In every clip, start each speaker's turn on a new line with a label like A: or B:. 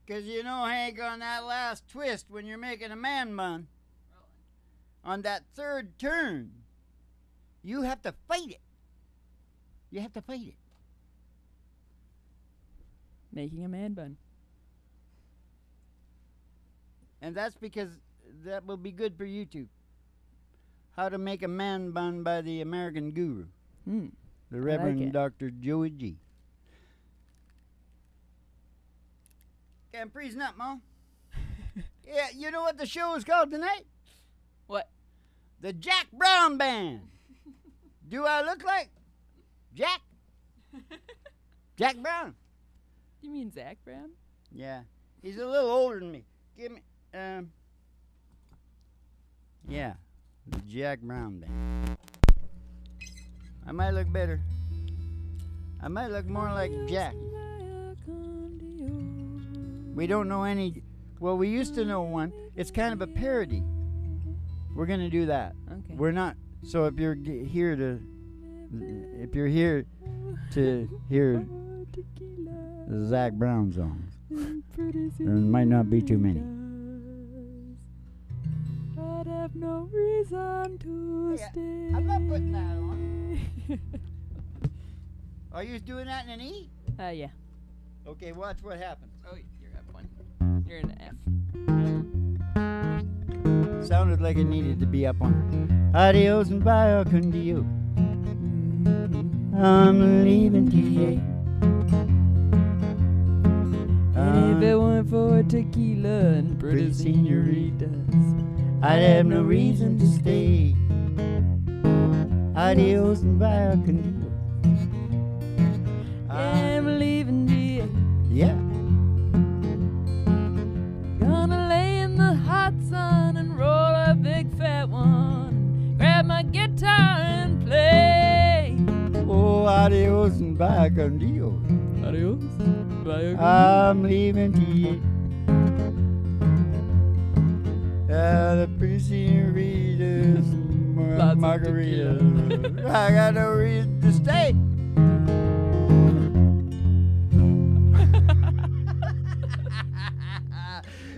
A: Because you know, Hank, on that last twist when you're making a man bun, on that third turn, you have to fight it. You have to fight it.
B: Making a man bun.
A: And that's because that will be good for YouTube. How to Make a Man Bun by the American Guru. The Reverend Dr. Joey G. Okay, I'm freezing up, Mom. Yeah, you know what the show is called tonight?
B: What?
A: The Jack Brown Band. Do I look like Jack? Jack Brown.
B: You mean Zach Brown?
A: Yeah. He's a little older than me. Give me, yeah. The Jack Brown Band. I might look better. I might look more like Jack. We don't know any. Well, we used to know one. It's kind of a parody. We're gonna do that.
B: Okay.
A: We're not. So if you're here to hear the Zach Brown songs, there might not be too many.
B: I'd have no reason to stay.
A: I'm not putting that on. Are you doing that in an E?
B: Yeah.
A: Okay, watch what happens.
B: Oh, you're up one. You're in F.
A: Sounded like it needed to be up on. Adios and bye con Dios. I'm leaving TA.
B: And if it weren't for tequila and pretty senoritas,
A: I'd have no reason to stay. Adios and bye con Dios.
B: I'm leaving DA.
A: Yeah.
B: Gonna lay in the hot sun and roll a big fat one. Grab my guitar and play.
A: Oh, adios and bye con Dios.
B: Adios. Bye.
A: I'm leaving TA. The pretty senoritas, margaritas. I got no reason to stay.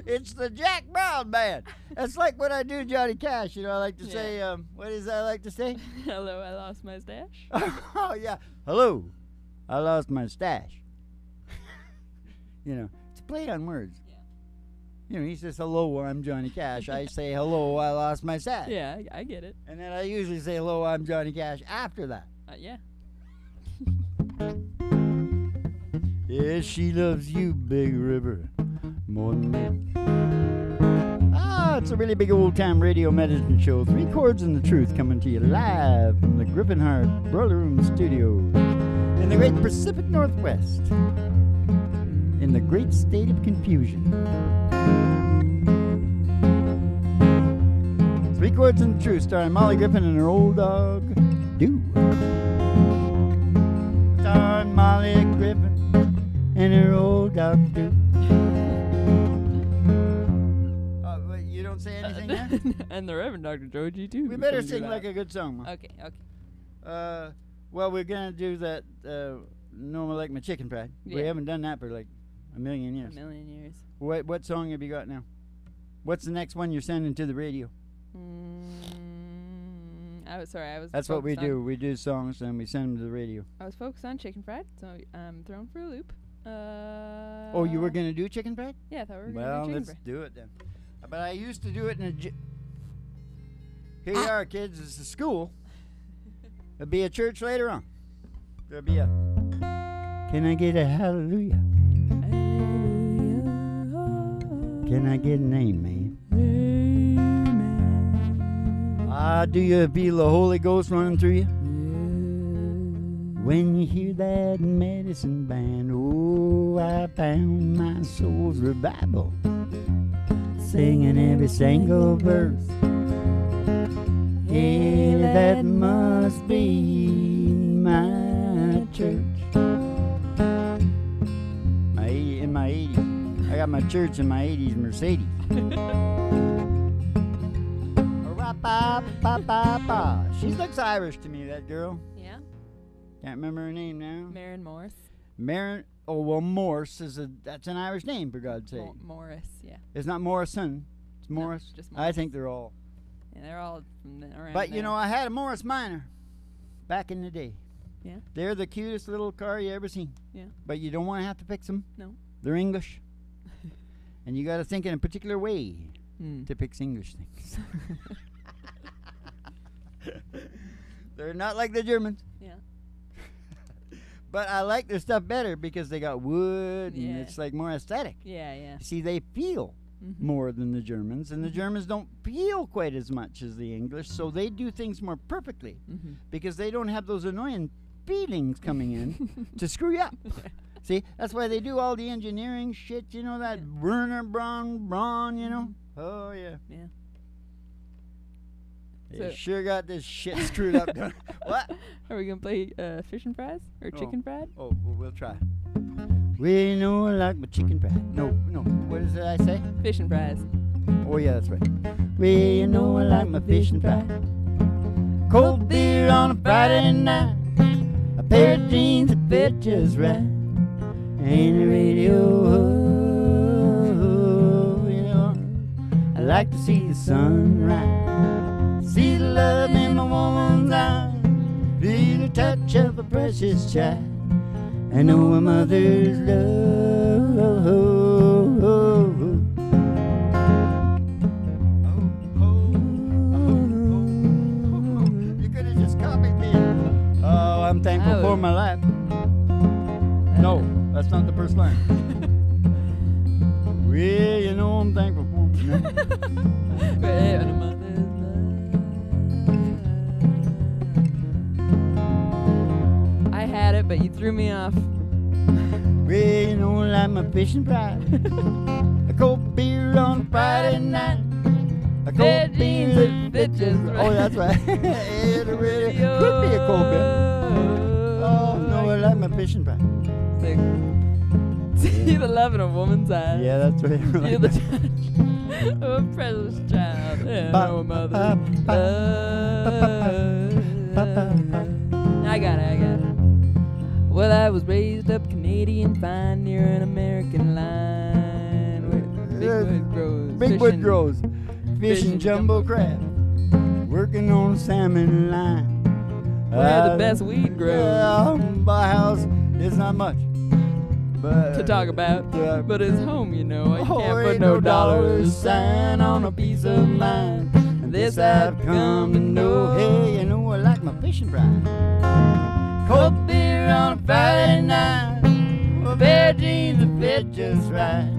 A: It's the Jack Brown Band. That's like when I do Johnny Cash. You know, I like to say, what is that I like to say?
B: Hello, I lost my stash.
A: Oh, yeah. Hello, I lost my stash. You know, it's a play on words.
B: Yeah.
A: You know, he says, hello, I'm Johnny Cash. I say, hello, I lost my stash.
B: Yeah, I get it.
A: And then I usually say, hello, I'm Johnny Cash after that.
B: Yeah.
A: Yeah, she loves you, Big River, more than me. It's a really big old-time radio medicine show. 3 Chords and the Truth coming to you live from the Griffin Hart Broiler Room Studios in the great Pacific Northwest, in the great state of confusion. 3 Chords and the Truth, starring Molly Griffin and her old dog, Do. Starring Molly Griffin and her old dog, Do. You don't say anything there?
B: And the Reverend Dr. Joji, too.
A: We better sing like a good song, Mom.
B: Okay.
A: Well, we're going to do that Normal Like My Chicken Fried.
B: Yeah.
A: We haven't done that for like a million years.
B: A million years.
A: What song have you got now? What's the next one you're sending to the radio?
B: That's
A: what we do. We do songs and we send them to the radio.
B: I was focused on chicken fried, so I'm thrown for a loop.
A: Oh, you were going to do chicken fried?
B: Yeah, I thought we were going to do
A: Well,
B: chicken
A: let's
B: fried.
A: do it then. But I used to do it in a Here you are, kids. It's a school. There'll be a church later on. There'll be a... Can I get a hallelujah?
B: Hallelujah.
A: Can I get an amen?
B: Amen.
A: Do you feel the Holy Ghost running through you?
B: Yeah.
A: When you hear that medicine band, oh, I found my soul's revival, singing every single verse. Yeah, that must be my church. In my 80s. I got my church in my 80s Mercedes. She looks Irish to me, that girl.
B: Yeah.
A: Can't remember her name now.
B: Maren Morris.
A: Maren. Oh, well, Morse that's an Irish name, for God's sake.
B: Morris, yeah.
A: It's not Morrison. It's Morris.
B: Just
A: I
B: Morris.
A: think they're all.
B: Yeah, they're all from around
A: But,
B: there.
A: I had a Morris Minor back in the day.
B: Yeah.
A: They're the cutest little car you ever seen.
B: Yeah.
A: But you don't want to have to fix them.
B: No.
A: They're English. And you got to think in a particular way
B: Mm.
A: to fix English things. They're not like the Germans.
B: Yeah.
A: But I like their stuff better because they got wood and
B: Yeah.
A: it's like more aesthetic.
B: Yeah, yeah.
A: See, they feel
B: Mhm.
A: more than the Germans, and the Germans don't feel quite as much as the English, so they do things more perfectly
B: Mhm.
A: because they don't have those annoying feelings coming in to screw you up. See, that's why they do all the engineering shit, that Werner Braun, Oh, yeah.
B: Yeah.
A: They
B: So-
A: sure got this shit screwed up. What?
B: Are we gonna play fish and fries or chicken fried?
A: Oh, well, we'll try. We know I like my chicken fried. No. What is it I say?
B: Fish and fries.
A: Oh, yeah, that's right. We know I like my fish and fried. Cold beer on a Friday night. A pair of jeans that fit just right. And the radio. I like to see the sun rise. See the love in my woman's eyes. Feel the touch of a precious child. I know a mother's love. You could have just copied me. Oh, I'm thankful for my life. No, that's not the first line. Well, I'm thankful for my life.
B: And a mother's love. I had it, but you threw me off.
A: Well, like my fishing pride. A cold beer on a Friday night. A cold beer that fit just right. Oh, that's right. It really could be a cold beer. Oh, no, I like my fishing pride.
B: See the love in a woman's eyes.
A: Yeah, that's right.
B: Feel the touch of a precious child. And no mother's love. I got it. Well, I was raised up Canadian fine near an American line where big wood grows.
A: Big wood grows. Fishing jumbo crab. Working on salmon line.
B: Where the best weed grows.
A: My house is not much. But
B: To talk about. But it's home, you can't put
A: ain't
B: no
A: no
B: dollar
A: sign on a piece of mind. And this I've come to know. Hey, I like my fishing fry. Cold beer on a Friday night. A pair of jeans that fit just right.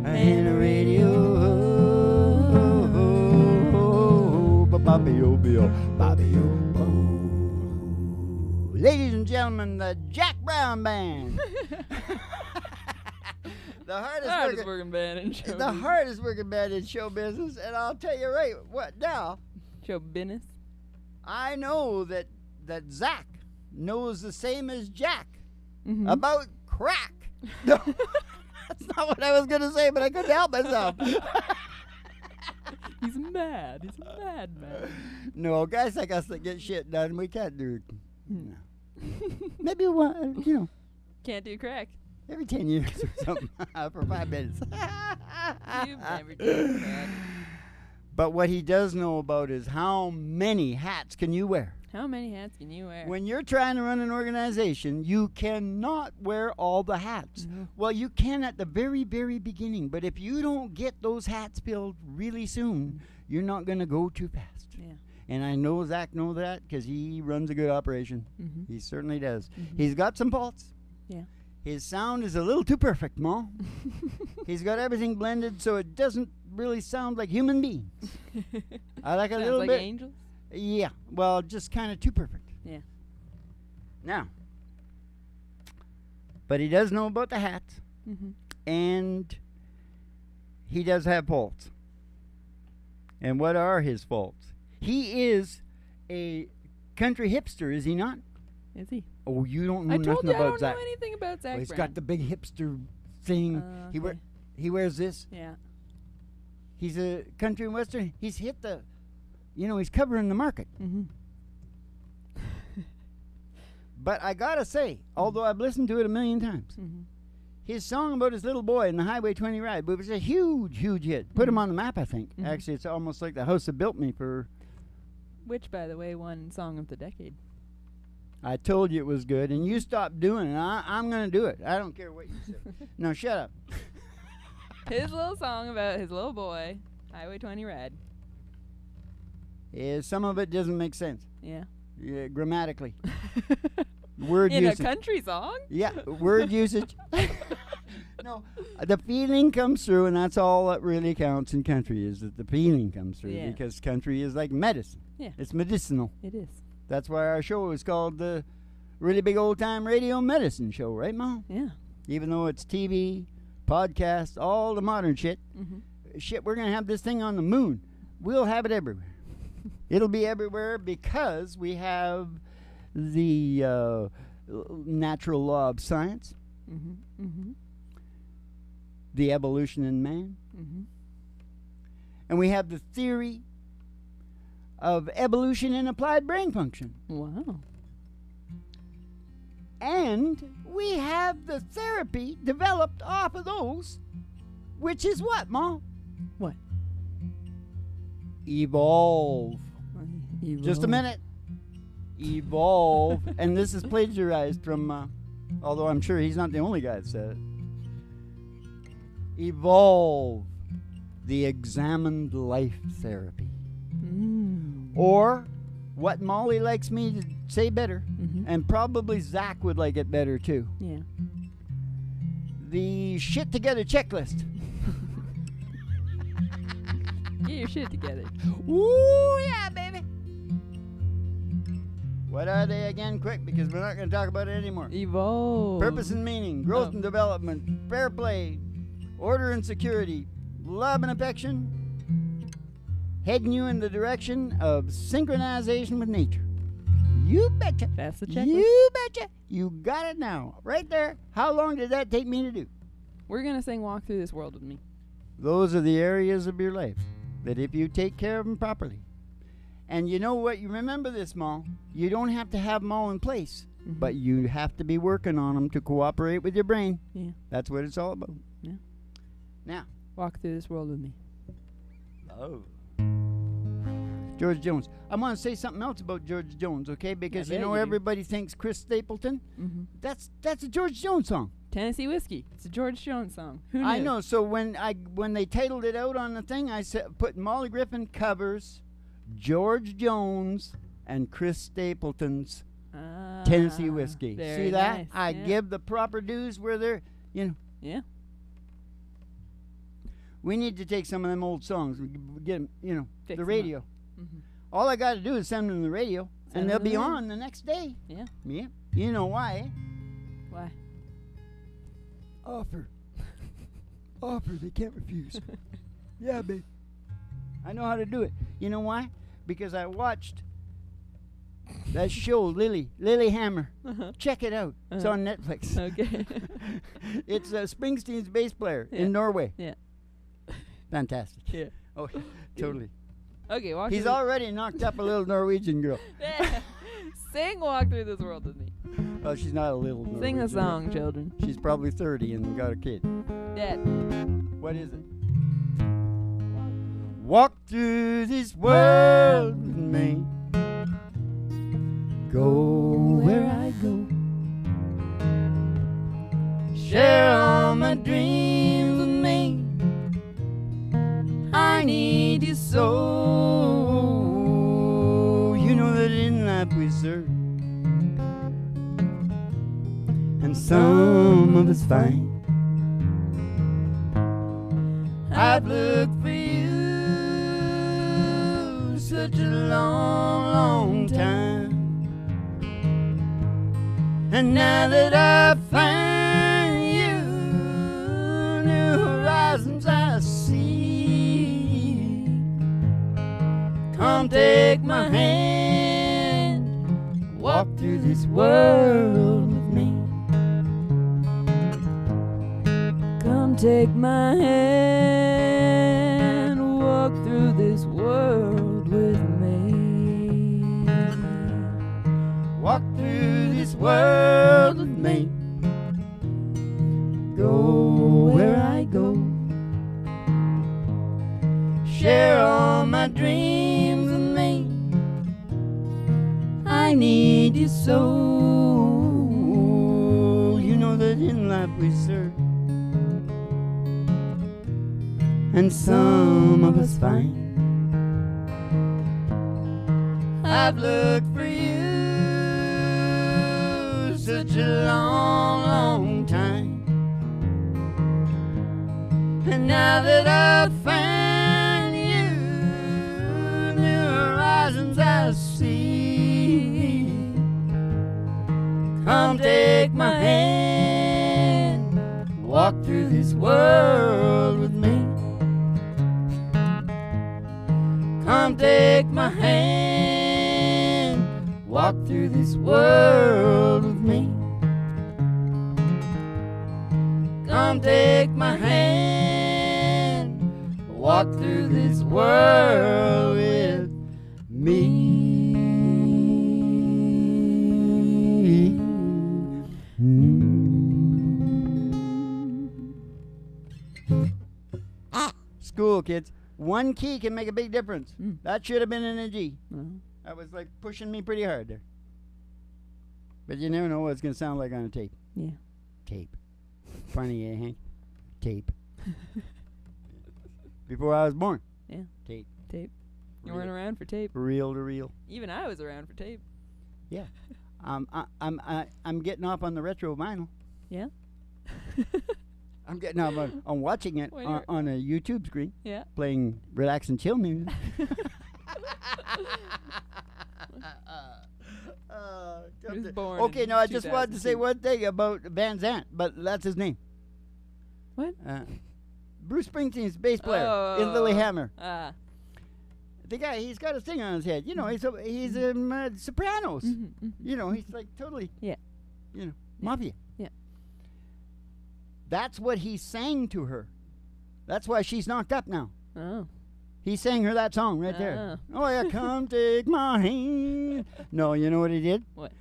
A: And a radio. Bobby-o. Ladies and gentlemen, the Jack Brown Band. The hardest
B: working band in show
A: the
B: business.
A: hardest working band in show business, and I'll tell you right what now.
B: Show business.
A: I know that Zach knows the same as Jack
B: Mhm.
A: about crack. No, that's not what I was gonna say, but I couldn't help myself.
B: He's mad. He's a mad man.
A: No, guys like us that get shit done, we can't do it.
B: Hmm.
A: No. Maybe one,
B: Can't do crack.
A: every 10 years or something for 5 minutes.
B: You've never done crack.
A: But what he does know about is how many hats can you wear?
B: How many hats can you wear?
A: When you're trying to run an organization, you cannot wear all the hats.
B: No.
A: Well, you can at the very, very beginning, but if you don't get those hats filled really soon, you're not going to go too fast.
B: Yeah.
A: And I know Zach knows that because he runs a good operation.
B: Mhm.
A: He certainly does.
B: Mhm.
A: He's got some faults.
B: Yeah.
A: His sound is a little too perfect, Ma. He's got everything blended so it doesn't really sound like human beings. I like a
B: Sounds
A: little
B: like
A: bit.
B: angels.
A: Yeah, well, just kind of too perfect.
B: Yeah.
A: Now, but he does know about the hats,
B: Mhm.
A: and he does have faults. And what are his faults? He is a country hipster, is he not?
B: Is he?
A: Oh, you don't know
B: I told
A: nothing
B: you I
A: about
B: don't
A: Zach.
B: know anything about Zach
A: Well, he's
B: Brown.
A: got the big hipster thing.
B: Okay.
A: He wears this.
B: Yeah.
A: He's a country and western. He's hit the, he's covering the market.
B: Mm-hmm.
A: But I gotta say, although I've listened to it a million times,
B: Mm-hmm.
A: his song about his little boy in the Highway 20 ride, it was a huge, huge hit. Put him on the map, I think.
B: Mhm.
A: Actually, it's almost like the house that built me for...
B: Which, by the way, won Song of the Decade.
A: I told you it was good, and you stopped doing it. I'm going to do it. I don't care what you say. No, shut up.
B: His little song about his little boy, Highway 20 ride.
A: Yeah, some of it doesn't make sense.
B: Yeah.
A: Yeah, grammatically. Word
B: In
A: usage.
B: a country song?
A: Yeah, word usage. No, the feeling comes through, and that's all that really counts in country, is that the feeling comes through,
B: Yeah.
A: because country is like medicine.
B: Yeah.
A: It's medicinal.
B: It is.
A: That's why our show is called the Really Big Old Time Radio Medicine Show, right, Mom?
B: Yeah.
A: Even though it's TV, podcast, all the modern shit.
B: Mm-hmm.
A: Shit, we're going to have this thing on the moon. We'll have it everywhere. It'll be everywhere because we have the natural law of science,
B: Mm-hmm. Mm-hmm.
A: the evolution in man,
B: Mm-hmm.
A: and we have the theory of evolution in applied brain function.
B: Wow.
A: And we have the therapy developed off of those, which is what, Ma?
B: What?
A: Evolve. Just a minute. Evolve. And this is plagiarized from, although I'm sure he's not the only guy that said it. Evolve. The examined life therapy.
B: Mm.
A: Or what Molly likes me to say better,
B: Mm-hmm.
A: and probably Zach would like it better too.
B: Yeah.
A: The shit together checklist.
B: Get your shit together.
A: Ooh, yeah, baby. What are they again, quick, because we're not going to talk about it anymore.
B: Evolve.
A: Purpose and meaning, growth
B: Oh.
A: and development, fair play, order and security, love and affection, heading you in the direction of synchronization with nature. You betcha.
B: That's the checklist.
A: You betcha. You got it now. Right there. How long did that take me to do?
B: We're going to sing Walk Through This World with Me.
A: Those are the areas of your life that if you take care of them properly. And you know what? You remember this, Ma. You don't have to have them all in place,
B: Mhm.
A: but you have to be working on them to cooperate with your brain.
B: Yeah.
A: That's what it's all about.
B: Yeah.
A: Now.
B: Walk Through This World with Me.
A: Oh. George Jones. I want to say something else about George Jones, okay? Because
B: I
A: you
B: bet
A: know
B: you do.
A: everybody thinks Chris Stapleton.
B: Mm-hmm.
A: That's a George Jones song.
B: Tennessee Whiskey. It's a George Jones song. Who knew?
A: I know. So when they titled it out on the thing, I said put Molly Griffin covers George Jones and Chris Stapleton's Tennessee Whiskey.
B: Very
A: See that?
B: nice.
A: I
B: Yeah.
A: give the proper dues where they're,
B: Yeah.
A: we need to take some of them old songs and get them,
B: Fix
A: the
B: 'em
A: radio.
B: Mm-hmm.
A: All I got to do is send them the radio,
B: Send
A: and they'll
B: them
A: be
B: the radio.
A: on the next day.
B: Yeah.
A: Yeah. You know why, eh?
B: Why?
A: Offer. Offer. They can't refuse. Yeah, babe. I know how to do it. You know why? Because I watched that show, Lillehammer.
B: Uh-huh.
A: Check it out. It's
B: Uh-huh.
A: on Netflix.
B: Okay.
A: It's Springsteen's bass player
B: Yeah.
A: in Norway.
B: Yeah.
A: Fantastic.
B: Yeah.
A: Oh, totally.
B: Okay, walk
A: He's
B: through
A: already knocked up a little Norwegian girl.
B: Sing Walk Through This World with Me.
A: Oh, she's not a little Norwegian.
B: Sing the song, children.
A: She's probably 30 and got a kid.
B: Dad.
A: What is it? Walk through this world with me. Go where I go. Share all my dreams with me. I need you so. You know that in life we serve, and some of us find. I've looked for you such a long, long time, and now that I find you, new horizons I see. Come take my hand, walk through this world with me. Come take my hand, walk through this world with me. Walk through this world with me. Go
B: where I go.
A: Share all my dreams with me. I need you so. You know that in life we serve, and some of us find. I've looked for you such a long, long time, and now that I've found you, new horizons I see. Come take my hand, walk through this world with me. Come take my hand, walk through this world with me. Come take my hand, walk through this world with me. School, kids. One key can make a big difference. That should have been in a G. That was like pushing me pretty hard there. But you never know what it's going to sound like on a tape.
B: Yeah.
A: Tape. Funny, eh, Hank? Tape. Before I was born.
B: Yeah.
A: Tape.
B: Tape. You weren't around for tape.
A: Reel to reel.
B: Even I was around for tape.
A: Yeah. I'm getting off on the retro vinyl.
B: Yeah.
A: I'm getting off on watching it on a YouTube screen.
B: Yeah.
A: Playing relax and chill music.
B: He was born
A: Okay,
B: in
A: now I just wanted to say
B: 2002.
A: one thing about Van Zandt, but that's his name.
B: What?
A: Bruce Springsteen's bass player in Lillehammer. The guy, he's got a thing on his head. You know, he's sopranos. You know, he's like totally, you know, mafia.
B: Yeah.
A: That's what he sang to her. That's why she's knocked up now.
B: Oh.
A: He sang her that song right there. Oh, yeah, come take my hand. No, you know what he did?
B: What?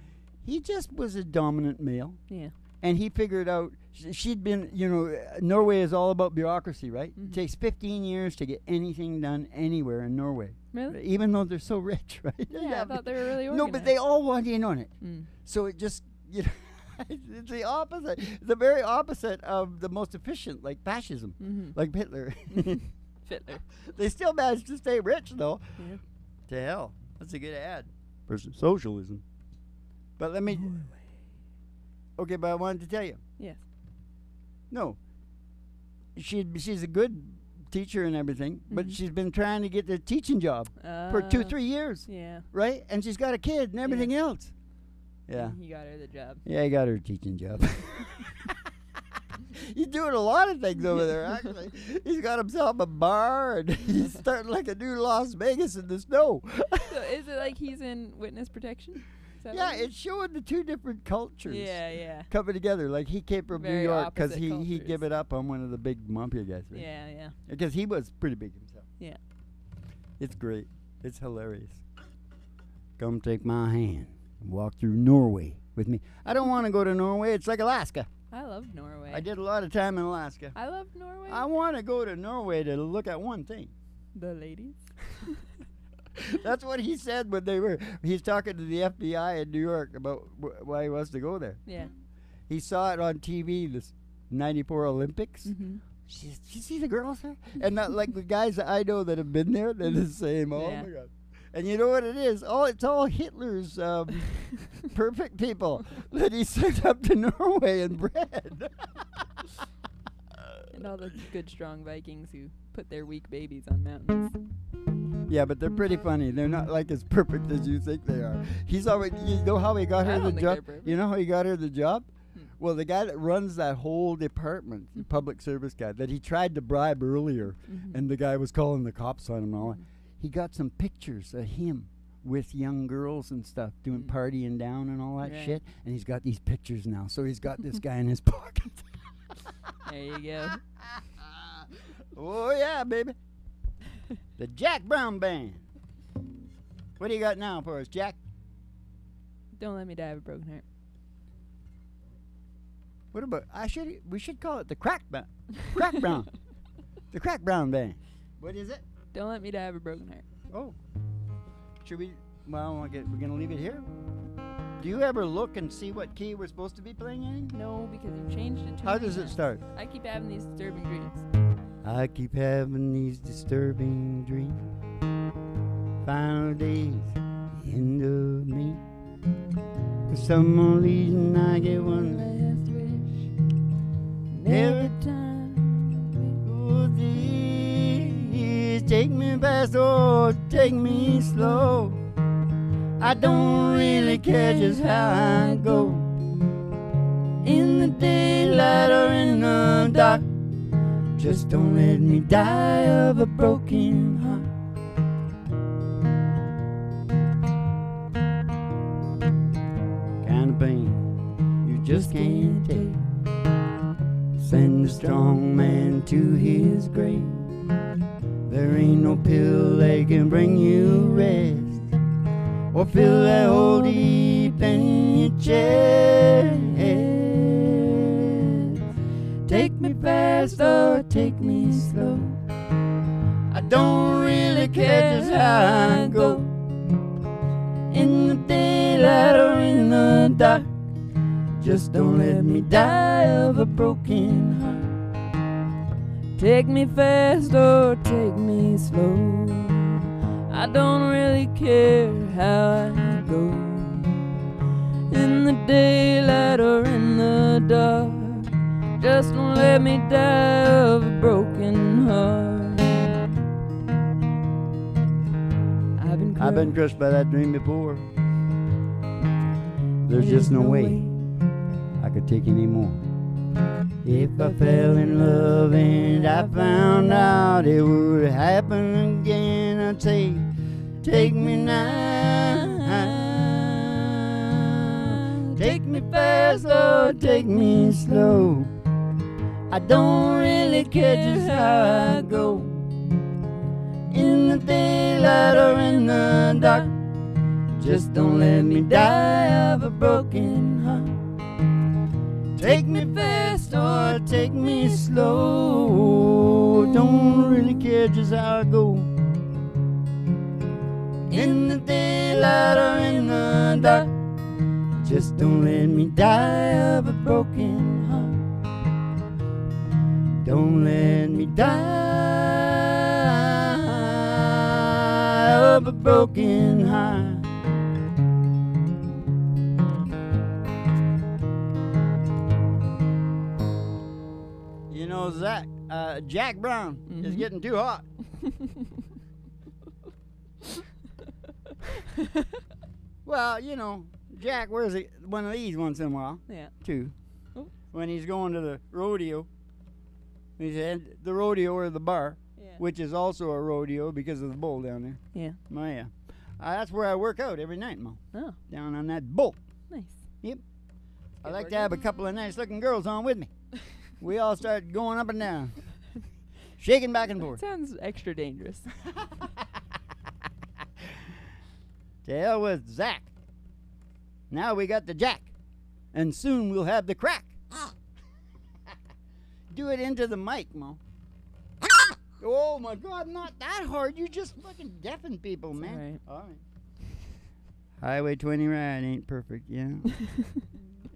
A: He just was a dominant male.
B: Yeah.
A: And he figured out, she'd been, you know, Norway is all about bureaucracy, right? It takes 15 years to get anything done anywhere in Norway.
B: Really?
A: Even though they're so rich, right?
B: Yeah, I thought they were really organized.
A: No, but they all want in on it. So it just, you know, it's the opposite. The very opposite of the most efficient, like fascism, like Hitler.
B: Hitler.
A: They still managed to stay rich, though.
B: Yeah.
A: To hell. That's a good ad for socialism. But let me... Okay, but I wanted to tell you.
B: Yes.
A: No. She's a good teacher and everything, but she's been trying to get the teaching job for 2-3 years.
B: Yeah.
A: Right? And she's got a kid and everything else. Yeah.
B: He got her the job.
A: Yeah, he got her a teaching job. He's doing a lot of things over there, actually. He's got himself a bar, and he's starting like a new Las Vegas in the snow.
B: So is it like he's in witness protection?
A: Yeah, it's showing the two different cultures.
B: Yeah.
A: Coming together. Like he came from
B: Very
A: New York because
B: opposite
A: he
B: cultures.
A: gave it up on one of the big mafia guys. Right?
B: Yeah.
A: Because he was pretty big himself.
B: Yeah.
A: It's great. It's hilarious. Come take my hand and walk through Norway with me. I don't want to go to Norway. It's like Alaska.
B: I love Norway.
A: I did a lot of time in Alaska.
B: I love Norway.
A: I want to go to Norway to look at one thing.
B: The ladies.
A: That's what he said when he's talking to the FBI in New York about why he wants to go there.
B: Yeah.
A: He saw it on TV, this 94 Olympics.
B: Mm-hmm.
A: Did you see the girls there? And not like the guys that I know that have been there, they're the same. Oh,
B: Yeah.
A: my God. And you know what it is? It's all Hitler's perfect people that he sent up to Norway and bred.
B: And all the good, strong Vikings who put their weak babies on mountains.
A: Yeah, but they're pretty funny. They're not like as perfect as you think they are. He's already, you know how he got
B: I
A: her
B: don't
A: the
B: think
A: job?
B: they're perfect.
A: You know how he got her the job? Well, the guy that runs that whole department, the public service guy, that he tried to bribe earlier, and the guy was calling the cops on him and all that, he got some pictures of him with young girls and stuff doing partying down and all that shit, and he's got these pictures now. So he's got this guy in his pocket.
B: There you go.
A: Oh, yeah, baby. The Jack Brown Band. What do you got now for us, Jack?
B: Don't let me die of a broken heart.
A: What about? We should call it the crack brown. Crack brown. The crack brown band. What is it?
B: Don't let me die of a broken heart.
A: Oh. Should we? Well, we're gonna leave it here. Do you ever look and see what key we're supposed to be playing in?
B: No, because you've changed it too
A: How
B: many
A: does it
B: times.
A: start?
B: I keep having these disturbing dreams.
A: I keep having these disturbing dreams. Final days, the end of me. For some reason I get one
B: Last wish.
A: Every
B: Every time.
A: Oh, please take me fast or take me slow. I don't really care just how I go. In the daylight or in the dark. Just don't let me die of a broken heart. Kind of pain you just can't take. Send a strong man to his grave. There ain't no pill that can bring you rest, or fill that hole deep in your chest. Take me fast or take me slow. I don't really care just how I go. In the daylight or in the dark. Just don't let me die of a broken heart. Take me fast or take me slow. I don't really care how I go. In the daylight or in the dark. Just don't let me die of a broken heart. I've been crushed by that dream before. There's just no way I could take any more. If I fell in love and I found out it would happen again, I'd say, take me now. Take me fast or take me slow. I don't really care just how I go. In the daylight or in the dark. Just don't let me die of a broken heart. Take me fast or take me slow. Don't really care just how I go. In the daylight or in the dark. Just don't let me die of a broken heart. Don't let me die of a broken heart. You know, Jack Brown is getting too hot. Well, you know, Jack wears one of these once in a while.
B: Yeah.
A: Too.
B: Oh.
A: When he's going to the rodeo. He's at the rodeo or the bar, which is also a rodeo because of the bull down there.
B: Yeah.
A: Oh, yeah. That's where I work out every night, Mo.
B: Oh.
A: Down on that bull.
B: Nice.
A: Yep. I like to have a couple of nice-looking girls on with me. We all start going up and down, shaking back and forth.
B: Sounds extra dangerous.
A: To hell with Zach. Now we got the Jack, and soon we'll have the crack. Do it into the mic, Mo. Oh my God, not that hard. You just fucking deafen people, man.
B: All
A: right. Highway 20 ride ain't perfect, yeah.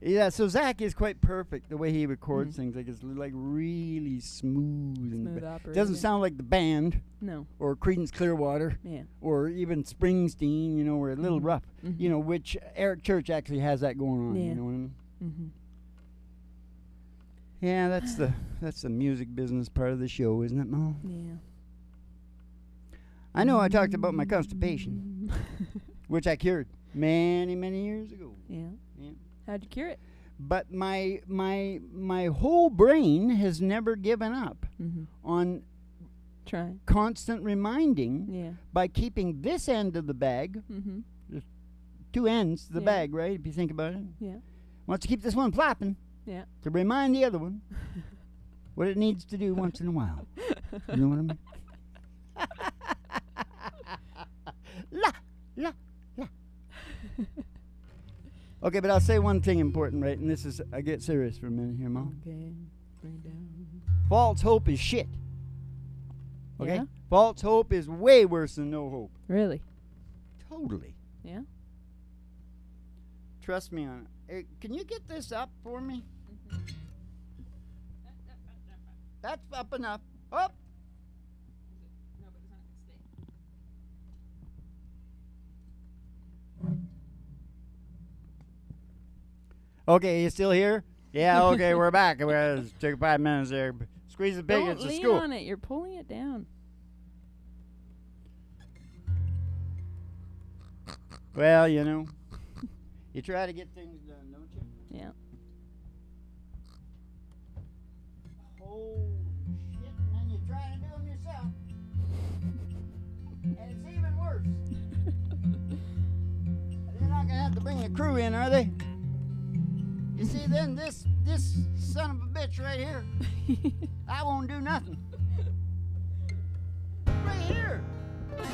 A: Yeah, so Zach is quite perfect the way he records things. Like it's like really smooth and
B: operating.
A: doesn't sound like the band.
B: No.
A: Or Creedence Clearwater.
B: Yeah.
A: Or even Springsteen, you know, or a little rough. You know, which Eric Church actually has that going on.
B: Yeah.
A: You know what I mean? Yeah, that's the music business part of the show, isn't it, Mo?
B: Yeah.
A: I know I talked about my constipation, which I cured many, many years ago.
B: Yeah.
A: Yeah.
B: How'd you cure it?
A: But my whole brain has never given up on constant reminding by keeping this end of the bag, there's two ends to the bag, right? If you think about it.
B: Yeah.
A: Wants to keep this one flapping.
B: Yeah.
A: To remind the other one what it needs to do once in a while. You know what I mean? La, la, la. Okay, but I'll say one thing important, right? And this is, I get serious for a minute here, Mom.
B: Okay, bring it down.
A: False hope is shit. Okay?
B: Yeah?
A: False hope is way worse than no hope.
B: Really?
A: Totally.
B: Yeah?
A: Trust me on it. Hey, can you get this up for me? That's up enough. Up.
B: No, but it's not
A: Okay, you still here? Yeah, okay, we're back. Took 5 minutes there. Squeeze the big,
B: Don't
A: it's a
B: lean
A: scoop.
B: on it. You're pulling it down.
A: Well, you know, you try to get things done, don't you?
B: Yeah.
A: Oh, shit, and then you try to do them yourself. And it's even worse. They're not going to have to bring a crew in, are they? You see, then this son of a bitch right here, I won't do nothing. Right here.
B: Cause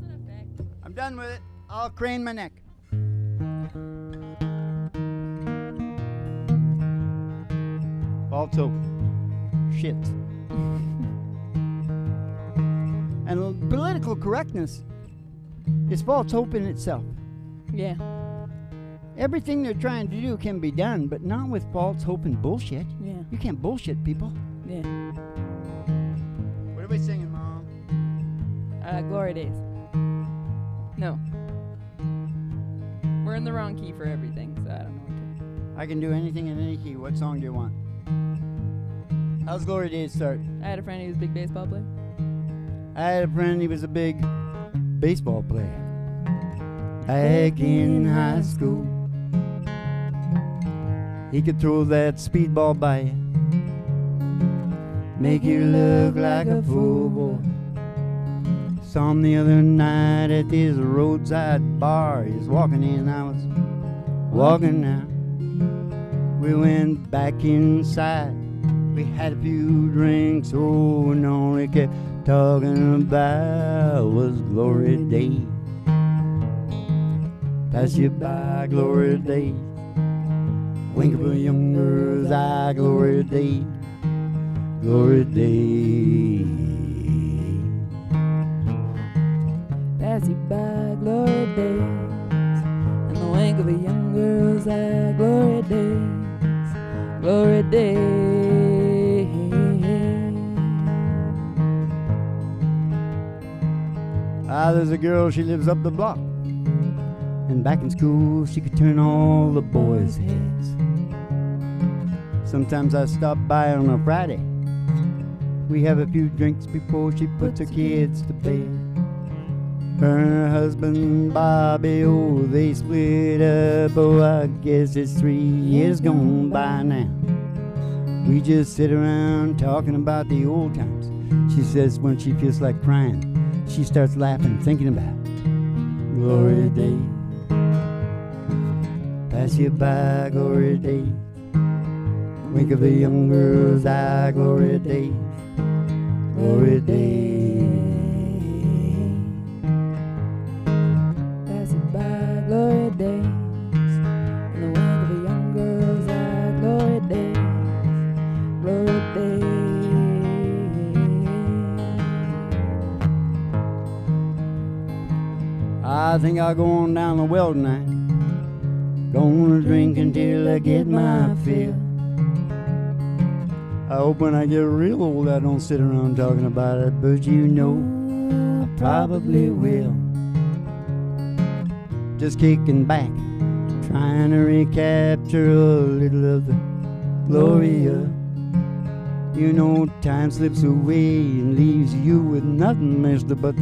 B: and effect.
A: I'm done with it. I'll crane my neck. Also, shit. And political correctness is false hope in itself.
B: Yeah.
A: Everything they're trying to do can be done, but not with false hope and bullshit.
B: Yeah.
A: You can't bullshit people.
B: Yeah.
A: What are we singing, Mom?
B: Glory Days. No. We're in the wrong key for everything, so I don't know what
A: I can do anything in any key. What song do you want? How's Glory Days start?
B: to. I had a friend who was a big baseball player.
A: I had a friend, he was a big baseball player. Back in high school, he could throw that speedball by you, make you look like a fool, boy. Saw him the other night at this roadside bar. He was walking in, I was walking out. We went back inside. We had a few drinks, oh, and all we kept talking about was glory days. Pass you by, glory days. Wink of a young girl's eye, glory days. Glory days.
B: Pass you by, glory days. And the wink of a young girl's eye, glory days. Glory days.
A: Ah, there's a girl, she lives up the block. And back in school, she could turn all the boys' heads. Sometimes I stop by on a Friday. We have a few drinks before she puts her kids to bed. Her and her husband, Bobby, oh, they split up. Oh, I guess it's 3 years gone by now. We just sit around talking about the old times. She says when she feels like crying, she starts laughing, thinking about glory days. Pass you by, glory days. Wink of a young girl's eye, glory days. Glory days.
B: Pass you by, glory days. And the wink of a young girl's eye, glory days. Glory days.
A: I think I'll go on down the well tonight. Gonna drink until I get my fill. I hope when I get real old I don't sit around talking about it, but you know I probably will. Just kicking back, trying to recapture a little of the glory of. You know time slips away and leaves you with nothing, mister, but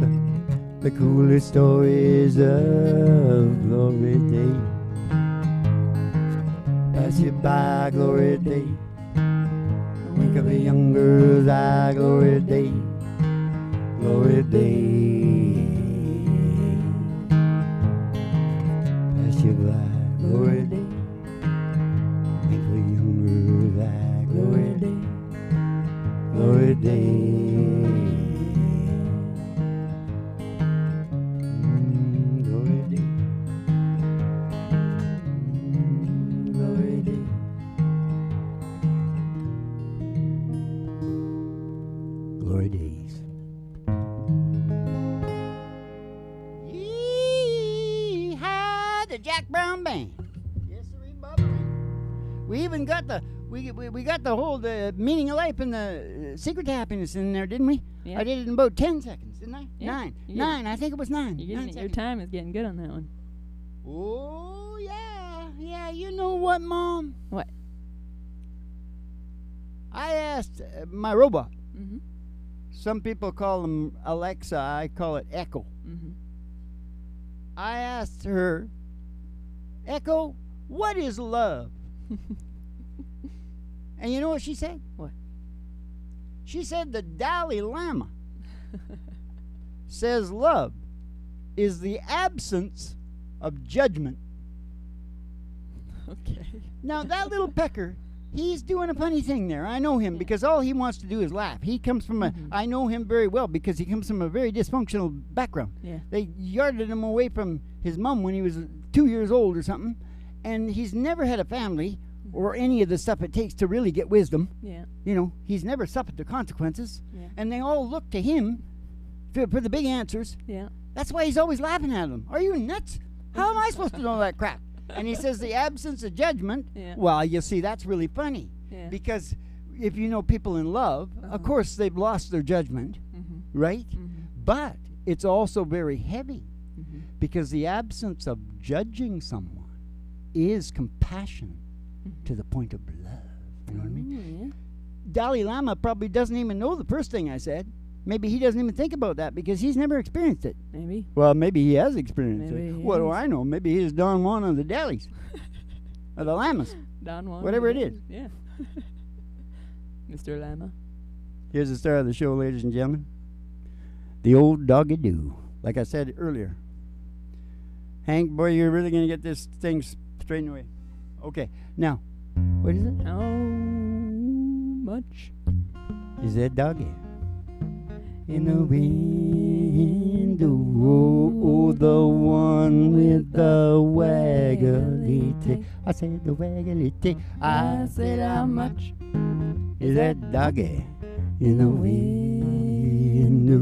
A: the coolest stories of glory days. Pass you by, glory days. Wink of a young girl's eye, glory days. Glory days. Pass you by, glory days. Wink of a young girl's eye, glory days. Glory days. Glory days. bubbling. Yes, sir, bubbling. We even got the we got the whole meaning of life and the secret to happiness in there, didn't we?
B: Yeah.
A: I did it in about 10 seconds, didn't I?
B: Yeah.
A: 9. I think it was 9.
B: Your time is getting good on that one.
A: Oh, yeah. Yeah, you know what, Mom?
B: What?
A: I asked my robot.
B: Mm-hmm.
A: Some people call him Alexa. I call it Echo.
B: Mm-hmm.
A: I asked her, Echo, what is love? And you know what she said?
B: What?
A: She said the Dalai Lama says love is the absence of judgment.
B: Okay.
A: Now, that little pecker, he's doing a funny thing there. I know him because all he wants to do is laugh. He comes from I know him very well because he comes from a very dysfunctional background.
B: Yeah.
A: They yarded him away from his mom when he was 2 years old or something, and he's never had a family or any of the stuff it takes to really get wisdom.
B: Yeah.
A: You know, he's never suffered the consequences,
B: Yeah.
A: and they all look to him for the big answers.
B: Yeah.
A: That's why he's always laughing at them. Are you nuts? How am I supposed to know that crap? And he says the absence of judgment.
B: Yeah.
A: Well, you see, that's really funny.
B: Yeah.
A: Because if you know people in love, of course they've lost their judgment, right? But it's also very heavy because the absence of judging someone is compassion to the point of love. You know what I mean?
B: Yeah.
A: Dalai Lama probably doesn't even know the first thing I said. Maybe he doesn't even think about that because he's never experienced it.
B: Maybe.
A: Well, maybe he has experienced
B: Maybe
A: it.
B: he
A: What do
B: has.
A: I know? Maybe he's Don Juan of the Dalis. Or the Lamas.
B: Don Juan.
A: Whatever it is.
B: Yeah. Mr. Lama.
A: Here's the star of the show, ladies and gentlemen. The old doggy doo. Like I said earlier. Hank, boy, you're really going to get this thing straightened away. Okay. Now, what is it?
B: How much?
A: Is that doggy? In the window, oh, the one with the waggly tail. I said the waggly tail. I said how much is that doggy? In the window,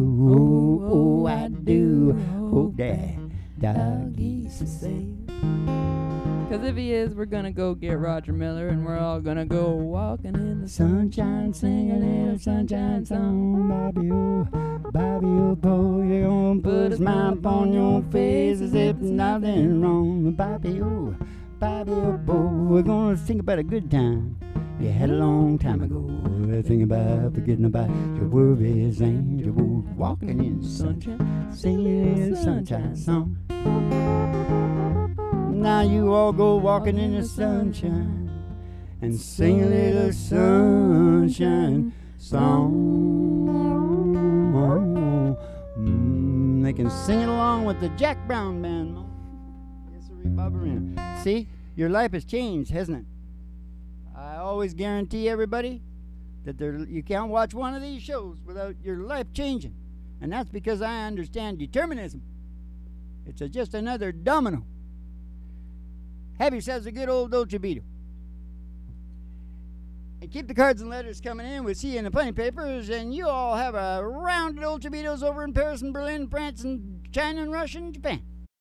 A: oh, I do hope that doggy's safe.
B: Because if he is, we're going to go get Roger Miller and we're all going to go walking in the
A: Sunshine, sing a little sunshine song, Bobby, oh, boy, you're gonna put a smile upon your face as if nothing wrong, Bobby, oh, boy, we're gonna sing about a good time you had a long time ago. Think about forgetting about your worries and your woes, walking in the sunshine, sing a little sunshine song. Now you all go walking in the sunshine and sing a little sunshine song. They can sing it along with the Jack Brown Band. Yes, sir, Bubba. See, your life has changed, hasn't it? I always guarantee everybody that you can't watch one of these shows without your life changing. And that's because I understand determinism. It's just another domino. Have yourselves a good old Dolce Vita. And keep the cards and letters coming in. We'll see you in the funny papers. And you all have a round of Dolce Vitas over in Paris and Berlin, France and China and Russia and Japan.